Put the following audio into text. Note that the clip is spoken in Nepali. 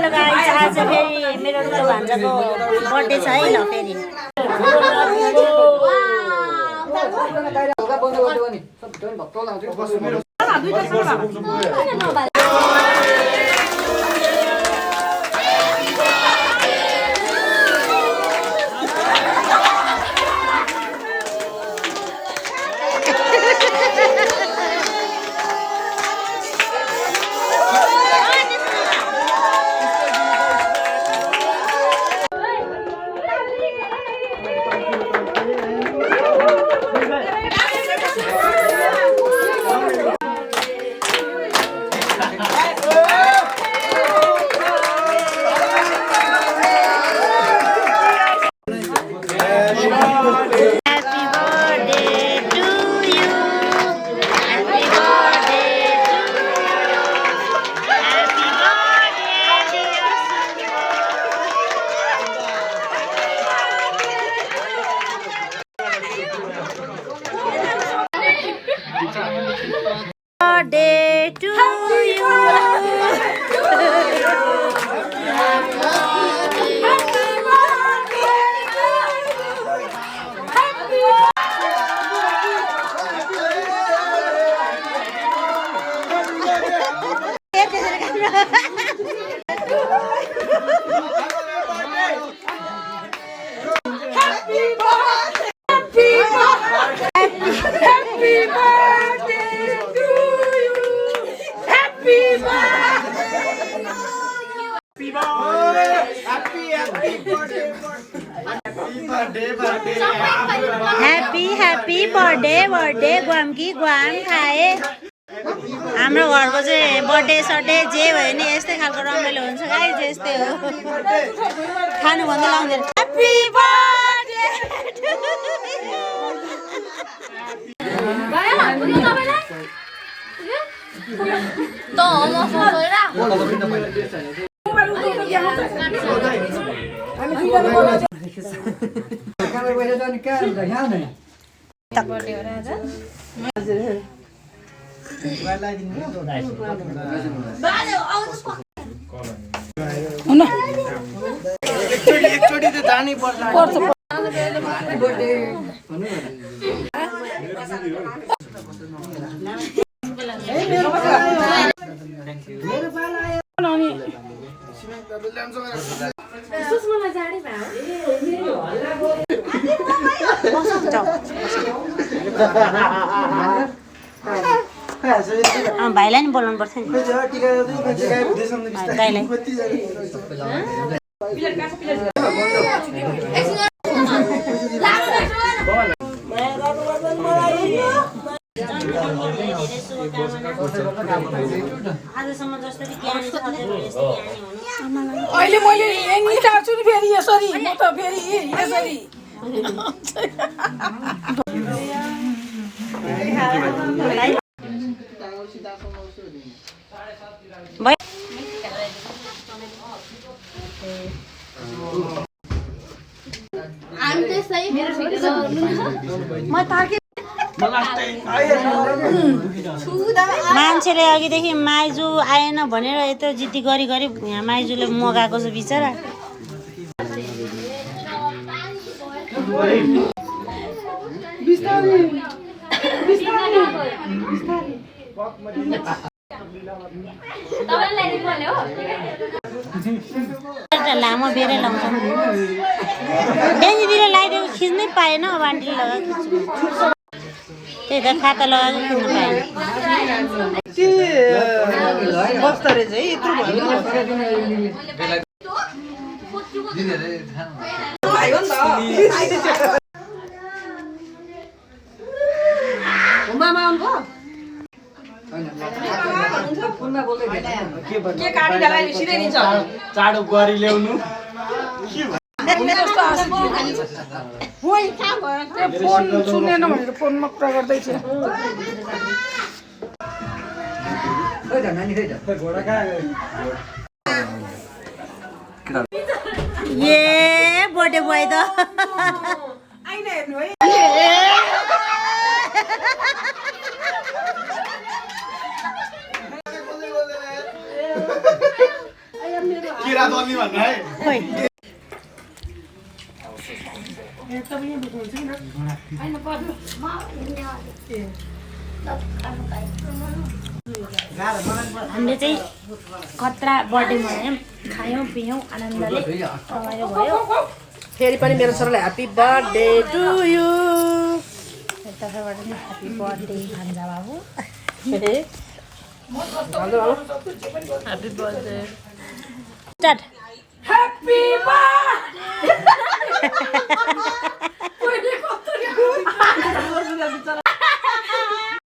हेलो गाइस आज फेरि मेरो ठुलो भान्जाको बर्थडे छ है ल फेरि birthday to you. Happy birthday गुवामकी गुवाम खाए हाम्रो घरको चाहिँ बर्थडे सडे जे भयो नि यस्तै खालको रमाइलो हुन्छ गाइस यस्तै हो खानु भन्दा लाउँदैन ह्यापी बर्थडे त म भाइलाई नि बोलाउनु पर्छ नि दाइलाई अहिले मैले निकाल्छु नि फेरि यसरी म त फेरि यसरी मान्छेले अघिदेखि माइजू आएन भनेर यत्रो जिद्दी गरी गरी यहाँ माइजूले मगाएको छ बिचरा लामो बेरै लाउँछ डेन्जीले लगाइदिएको खिच्नै पाएन अब आन्टीले लगाएको त्यही त खाता लगाएको खिच्नु पाएन चाडो गरी ल्याउनु फोन सुनेन भनेर फोनमा कुरा गर्दैछ ए बर्थडे बोय त आइन हेर्नु है किरा खोइ हामीले चाहिँ कत्रा बर्थडे मनायौँ खायौँ पियौँ आनन्दले रमाइलो भयो फेरि पनि मेरो छोरालाई ह्यापी बर्थडे टु यु तर्फबाट नि ह्याप्पी बर्थडे भान्जा बाबु happy birthday start happy birthday